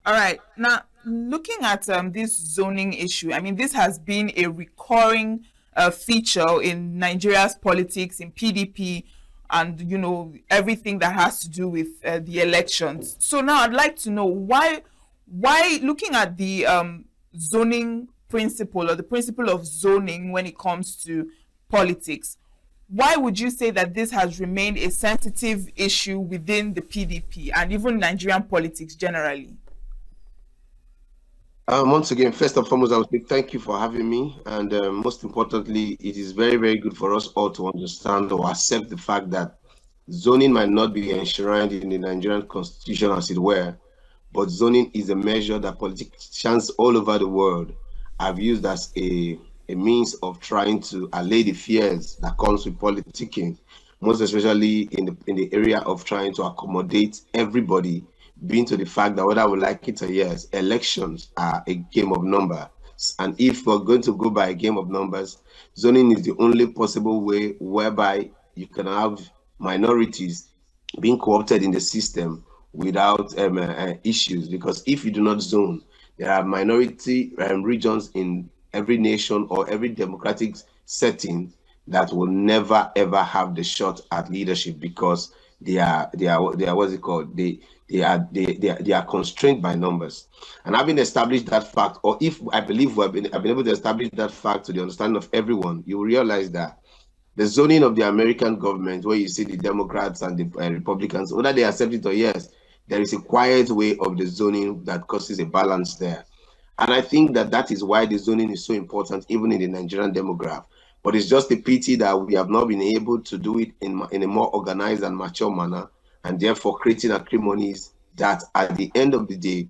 All right. Now, looking at this zoning issue, I mean, this has been a recurring feature in Nigeria's politics, in PDP, and everything that has to do with the elections. So now, I'd like to know why looking at the zoning principle or the principle of zoning when it comes to politics, why would you say that this has remained a sensitive issue within the PDP and even Nigerian politics generally? Once again, first and foremost, I would say thank you for having me. And most importantly, it is very, very good for us all to understand or accept the fact that zoning might not be enshrined in the Nigerian constitution, as it were, but zoning is a measure that politicians all over the world have used as a means of trying to allay the fears that comes with politicking, most especially in the area of trying to accommodate everybody, being to the fact that whether we like it or yes, elections are a game of numbers. And if we're going to go by a game of numbers, zoning is the only possible way whereby you can have minorities being co-opted in the system without issues. Because if you do not zone, there are minority regions in every nation or every democratic setting that will never ever have the shot at leadership because they are what's it called? They are constrained by numbers. And having established that fact, or if I believe I've been able to establish that fact to the understanding of everyone, you will realize that the zoning of the American government, where you see the Democrats and the Republicans, whether they accept it or yes, there is a quiet way of the zoning that causes a balance there. And I think that that is why the zoning is so important, even in the Nigerian demograph. But it's just a pity that we have not been able to do it in a more organized and mature manner, and therefore creating acrimonies that at the end of the day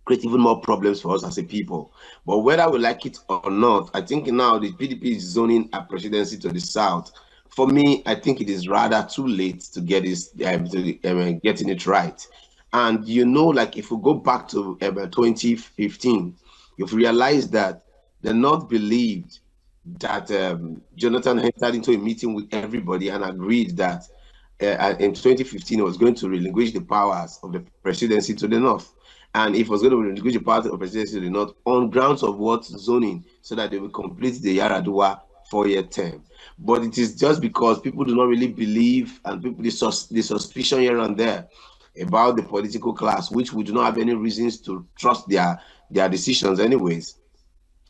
create even more problems for us as a people. But whether we like it or not, I think now the PDP is zoning a presidency to the south. For me, I think it is rather too late to get this getting it right. And like if we go back to 2015, you've realized that the North believed that Jonathan entered into a meeting with everybody and agreed that in 2015 he was going to relinquish the powers of the presidency to the North. And if it was going to relinquish the powers of the presidency to the North on grounds of what zoning, so that they will complete the Yaradua 4-year term. But it is just because people do not really believe, and people the suspicion here and there about the political class, which we do not have any reasons to trust their decisions anyways.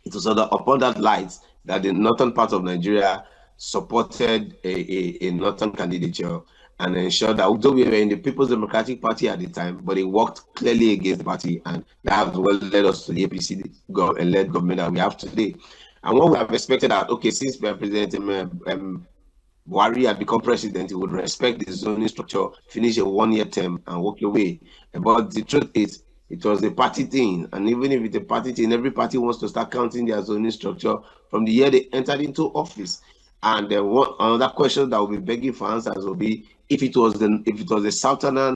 It was upon that light that the northern part of Nigeria supported a northern candidature and ensured that although we were in the People's Democratic Party at the time, but it worked clearly against the party, and that has well led us to the APC-led government that we have today. And what we have expected that, okay, since President Buhari had become president, he would respect the zoning structure, finish a 1-year term, and walk away. But the truth is, it was a party thing, and even if it's a party thing, every party wants to start counting their zoning structure from the year they entered into office. And then another question that will be begging for answers will be if it was the Southerner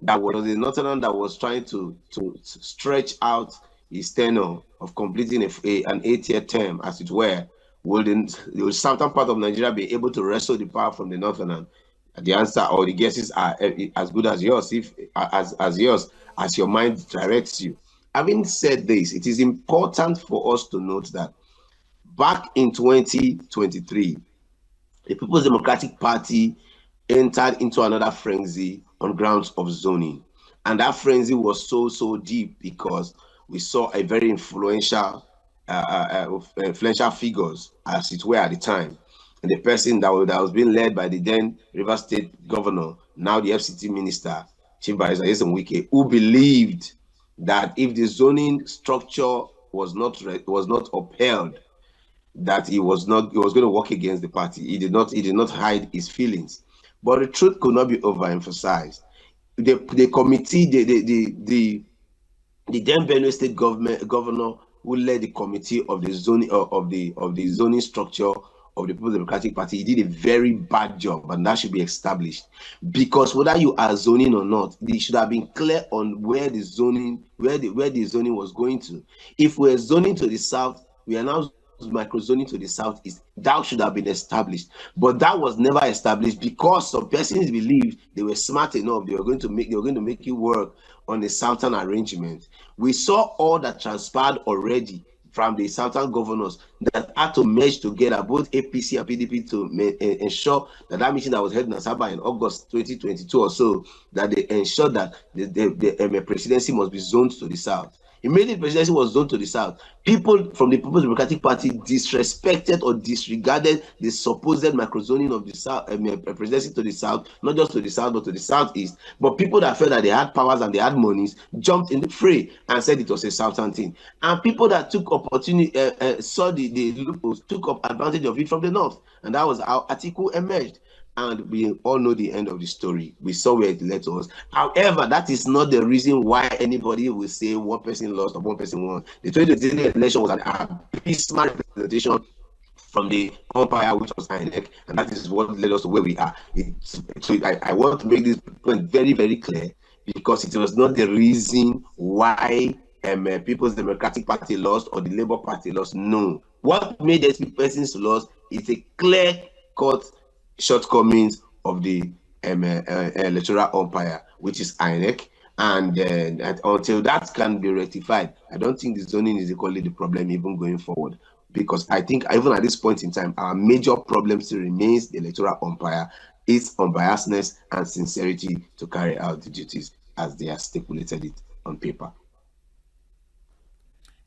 that was the Northerner that was trying to stretch out his tenure of completing an 8-year term, as it were, will the southern part of Nigeria be able to wrestle the power from the Northerner? The answer or the guesses are as good as yours, as your mind directs you. Having said this, it is important for us to note that back in 2023, the People's Democratic Party entered into another frenzy on grounds of zoning. And that frenzy was so deep because we saw a very influential figures, as it were at the time. And the person that was being led by the then River State governor, now the FCT minister, Chimbarisa Wike, who believed that if the zoning structure was not upheld, that he was going to work against the party. He did not hide his feelings. But the truth could not be overemphasized. The committee, the then Benue State governor who led the committee of the zoning of the zoning structure of the People's Democratic Party, he did a very bad job, and that should be established. Because whether you are zoning or not, they should have been clear on where the zoning was going to. If we're zoning to the south, we are now microzoning to the southeast. That should have been established, but that was never established because some persons believed they were smart enough. They were going to make it work on a southern arrangement. We saw all that transpired already from the southern governors that had to merge together, both APC and PDP, to ensure that that meeting that was held in Asaba in August 2022 or so, that they ensured that the presidency must be zoned to the south. Immediately, the presidency was zoned to the south. People from the People's Democratic Party disrespected or disregarded the supposed microzoning of the south, presidency to the south, not just to the south, but to the southeast. But people that felt that they had powers and they had monies jumped in the fray and said it was a southern thing. And people that took opportunity, saw the loopholes, took up advantage of it from the north. And that was how Atiku emerged. And we all know the end of the story. We saw where it led to us. However, that is not the reason why anybody will say one person lost or one person won. The 2023 election was an abysmal representation from the umpire, which was INEC, and that is what led us to where we are. I want to make this point very, very clear, because it was not the reason why People's Democratic Party lost or the Labour Party lost. No. What made these persons lost is a clear-cut shortcomings of the electoral umpire, which is INEC, and until that can be rectified, I don't think the zoning is equally the problem even going forward, because I think even at this point in time, our major problem still remains the electoral umpire, its unbiasedness and sincerity to carry out the duties as they are stipulated it on paper.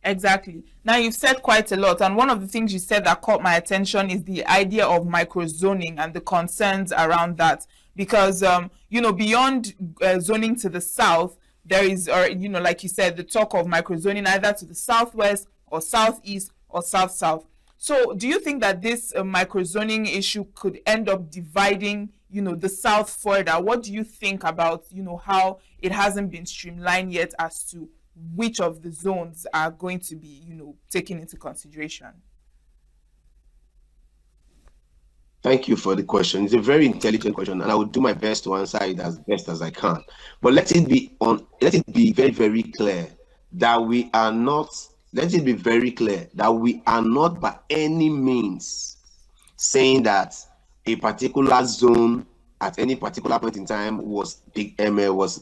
Exactly. Now, you've said quite a lot, and one of the things you said that caught my attention is the idea of microzoning and the concerns around that. Because, beyond zoning to the south, there is, like you said, the talk of microzoning either to the southwest or southeast or south-south. So, do you think that this microzoning issue could end up dividing, the south further? What do you think about, how it hasn't been streamlined yet as to which of the zones are going to be, taken into consideration? Thank you for the question. It's a very intelligent question, and I will do my best to answer it as best as I can. But let it be very, very clear that we are not. Let it be very clear that we are not by any means saying that a particular zone at any particular point in time was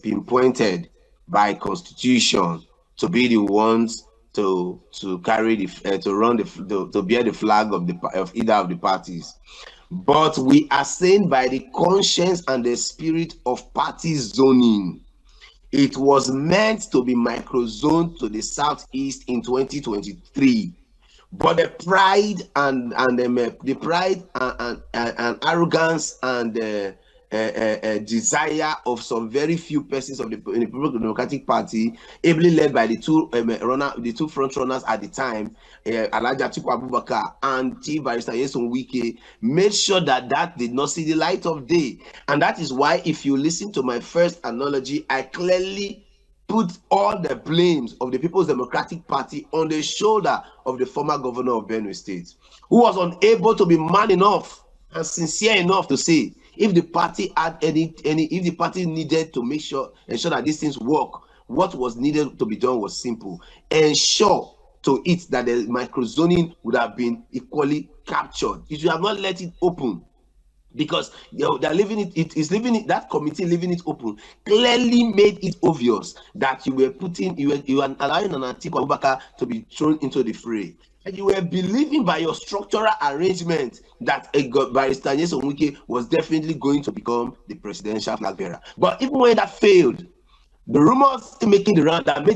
pinpointed by constitution to be the ones to carry the to run to bear the flag of either of the parties. But we are saying by the conscience and the spirit of party zoning, it was meant to be microzoned to the southeast in 2023. But the pride and arrogance and desire of some very few persons in the People's Democratic Party, ably led by the two front runners at the time, Alhaji Atiku Abubakar and Chief Barrister Nyesom Wike, made sure that did not see the light of day. And that is why, if you listen to my first analogy, I clearly put all the blames of the People's Democratic Party on the shoulder of the former governor of Benue State, who was unable to be man enough and sincere enough to say, if the party had if the party needed to ensure that these things work, what was needed to be done was simple: ensure to it that the microzoning would have been equally captured. You should have not let it open, because they're leaving it. That committee leaving it open clearly made it obvious that you were allowing an Atiku Abubakar to be thrown into the fray. And you were believing by your structural arrangement that Barrister Nyesom Wike was definitely going to become the presidential flag bearer. But even when that failed, the rumors still making the round that have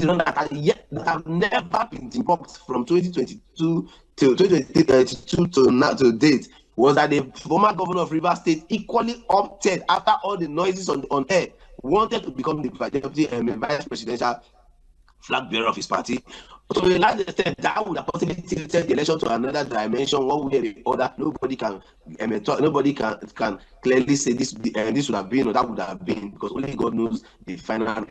never been debunked from 2022 to 2022 to now to date was that the former governor of Rivers State equally opted, after all the noises on air, wanted to become the deputy vice presidential flag bearer of his party. So to a large extent, that would have possibly tilted the election to another dimension, one way or the other. Nobody can clearly say this would have been or that would have been, because only God knows the final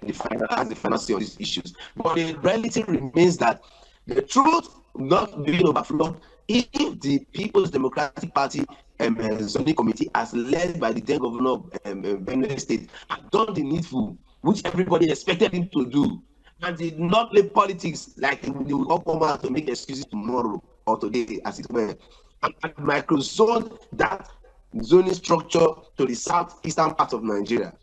say on these issues. But the reality remains that the truth not being overflowed if the People's Democratic Party zoning committee, as led by the then governor of Benue State, had done the needful, which everybody expected him to do, and did not play politics like they will all come out to make excuses tomorrow or today, as it were, and microzone that zoning structure to the southeastern part of Nigeria.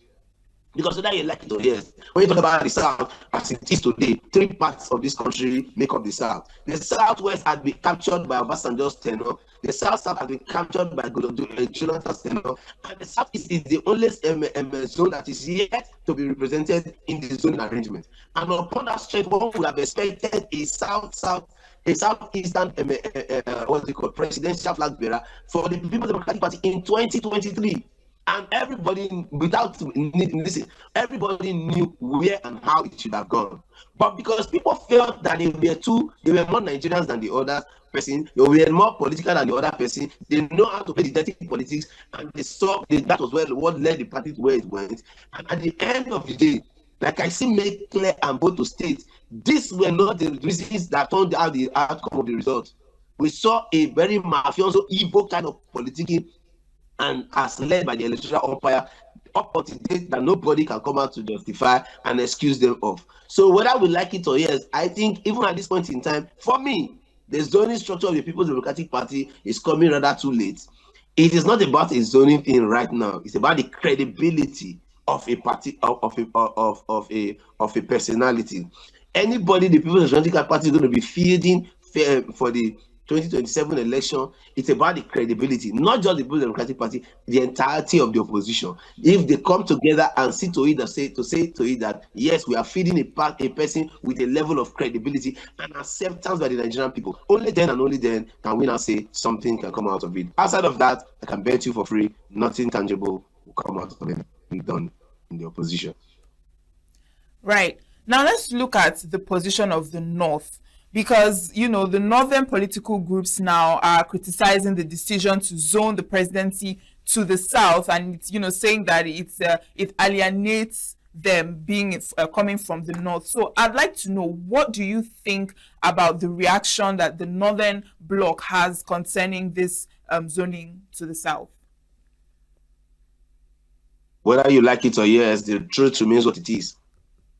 Because whether you like it or yes, when you talk about the South as it is today, three parts of this country make up the South. The Southwest had been captured by Obasanjo's tenure. The South had been captured by Jonathan's tenure. And the Southeast is the only zone that is yet to be represented in the zoning arrangement. And upon that strength, one would have expected a southeastern what's it called, presidential flag bearer for the People's Democratic Party in 2023. And everybody, without listen, everybody knew where and how it should have gone. But because people felt that they were more Nigerians than the other person, they were more political than the other person, they know how to play the dirty politics, and they saw that was what led the party to where it went. And at the end of the day, like I see made clear and bold to state, these were not the reasons that turned out the outcome of the result. We saw a very mafioso, evil kind of politicking, and as led by the electoral umpire up until date that nobody can come out to justify and excuse them of. So whether we like it or yes, I think even at this point in time, for me, the zoning structure of the People's Democratic Party is coming rather too late. It is not about a zoning thing right now. It's about the credibility of a party, of a personality. Anybody the People's Democratic Party is going to be fielding for the 2027 election, it's about the credibility, not just the People's Democratic Party, the entirety of the opposition. If they come together and see to it that say to it that yes, we are feeding a person with a level of credibility and acceptance by the Nigerian people, only then and only then can we now say something can come out of it. Outside of that, I can bet you for free, nothing tangible will come out of it done in the opposition. Right. Now let's look at the position of the North, because the northern political groups now are criticizing the decision to zone the presidency to the south, and it's saying that it alienates them being coming from the north. So I'd like to know, what do you think about the reaction that the northern bloc has concerning this zoning to the south? Whether you like it or yes, the truth remains what it is.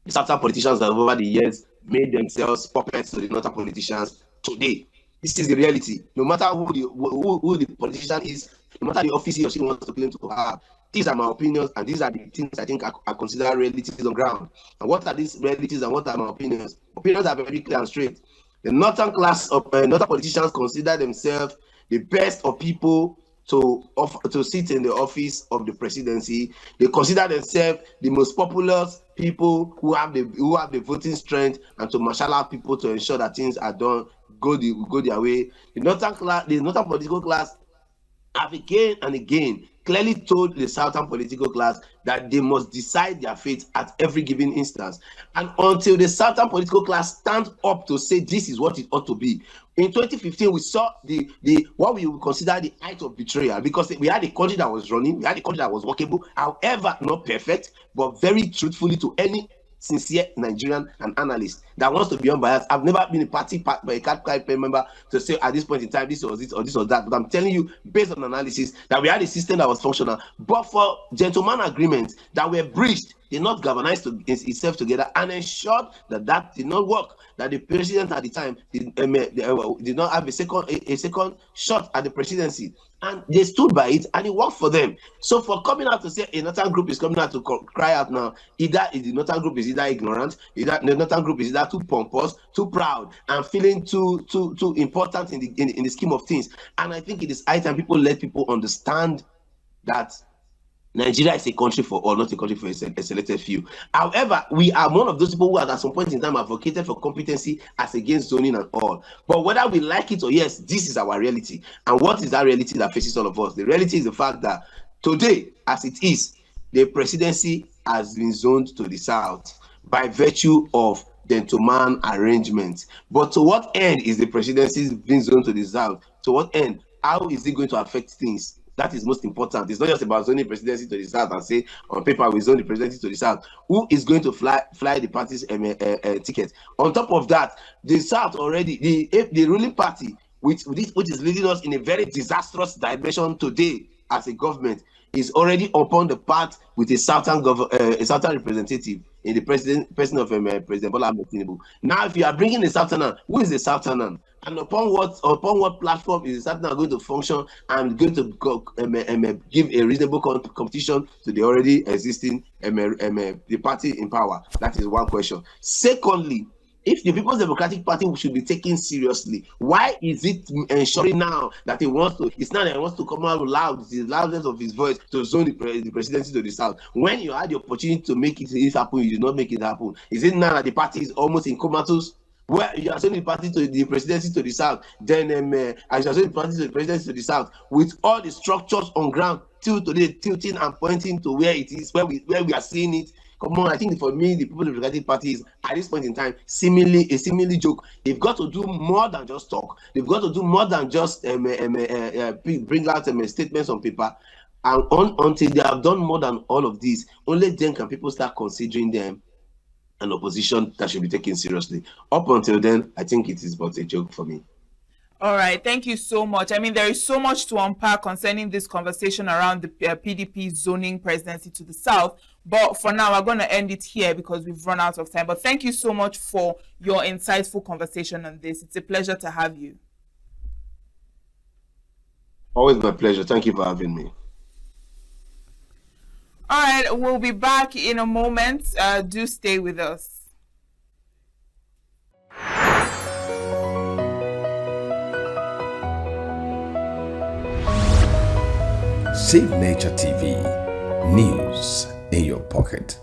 The southern politicians that over the years made themselves puppets to the northern politicians today. This is the reality. No matter who the politician is, no matter the office he or she wants to claim to have, these are my opinions, and these are the things I think are considered realities on ground. And what are these realities and what are my opinions? Opinions are very clear and straight. The northern class of northern politicians consider themselves the best of people to sit in the office of the presidency. They consider themselves the most popular people who have the voting strength, and to marshal out people to ensure that things are done, go their way. The northern political class have again and again clearly told the southern political class that they must decide their fate at every given instance. And until the southern political class stand up to say this is what it ought to be. In 2015, we saw the what we would consider the height of betrayal, because we had a country that was running, we had a country that was workable, however, not perfect, but very truthfully to any sincere Nigerian and analyst that wants to be unbiased. I've never been a party member to say at this point in time this was this or this was that, but I'm telling you, based on analysis, that we had a system that was functional, but for gentleman agreements that were breached, did not galvanize itself together and ensured that did not work, that the president at the time did not have a second shot at the presidency, and they stood by it and it worked for them. So for coming out to say a northern group is coming out to cry out now, either the northern group is either ignorant, either the northern group is either too pompous, too proud, and feeling too important in the scheme of things. And I think it is high time people let people understand that Nigeria is a country for all, not a country for a selected few. However, we are one of those people who at some point in time advocated for competency as against zoning and all. But whether we like it or yes, this is our reality. And what is that reality that faces all of us? The reality is the fact that today, as it is, the presidency has been zoned to the south by virtue of gentleman arrangement. But to what end is the presidency being zoned to the south? To what end? How is it going to affect things? That is most important. It's not just about zoning presidency to the south and say on paper we zone the presidency to the south. Who is going to fly the party's ticket? On top of that, the south already, the ruling party, which is leading us in a very disastrous dimension today as a government, is already upon the path with a southern representative. in the person of President Bola Ahmed Tinubu. Now, if you are bringing the Southern, who is the Southern? And upon what platform is the Southern going to function and going to give a reasonable competition to the already existing the party in power? That is one question. Secondly, if the People's Democratic Party should be taken seriously, why is it ensuring now that he wants to come out loud, the loudness of his voice, to zone the presidency to the south? When you had the opportunity to make it happen, you did not make it happen. Is it now that the party is almost in comatose? Where you are sending the party to the presidency to the south, then as you are sending the party to the presidency to the south, with all the structures on ground tilting and pointing to where it is, where we are seeing it. Come on, I think for me, the People's Democratic Party is at this point in time seemingly joke. They've got to do more than just talk. They've got to do more than just bring out statements on paper. And until they have done more than all of these, only then can people start considering them an opposition that should be taken seriously. Up until then, I think it is but a joke for me. All right, thank you so much. I mean, there is so much to unpack concerning this conversation around the PDP zoning presidency to the south. But for now, we're going to end it here because we've run out of time. But thank you so much for your insightful conversation on this. It's a pleasure to have you. Always my pleasure. Thank you for having me. All right, we'll be back in a moment. Do stay with us. Save Nature TV, news in your pocket.